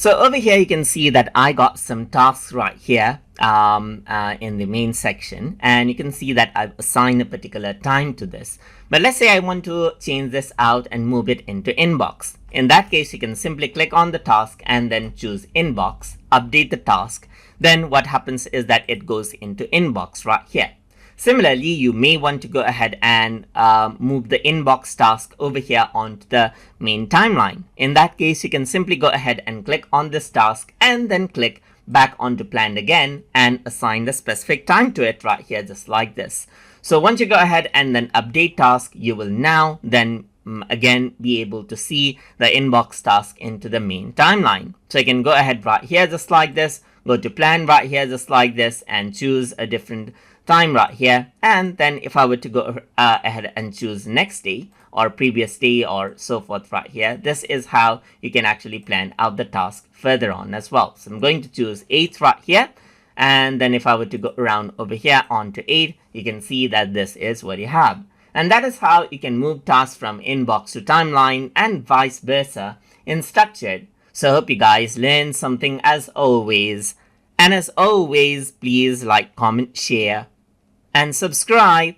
So over here, you can see that I got some tasks right here in the main section, and you can see that I've assigned a particular time to this. But let's say I want to change this out and move it into inbox. In that case, you can simply click on the task and then choose inbox, update the task. Then what happens is that it goes into inbox right here. Similarly, you may want to go ahead and move the inbox task over here onto the main timeline. In that case, you can simply go ahead and click on this task and then click back onto planned again and assign the specific time to it right here, just like this. So once you go ahead and then update task, you will now then again be able to see the inbox task into the main timeline. So you can go ahead right here, just like this, go to plan right here, just like this, and choose a different time right here. And then if I were to go ahead and choose next day or previous day or so forth right here, this is how you can actually plan out the task further on as well. So I'm going to choose 8th right here. And then if I were to go around over here onto 8, you can see that this is what you have. And that is how you can move tasks from inbox to timeline and vice versa in Structured. So I hope you guys learned something as always. And as always, please like, comment, share, and subscribe.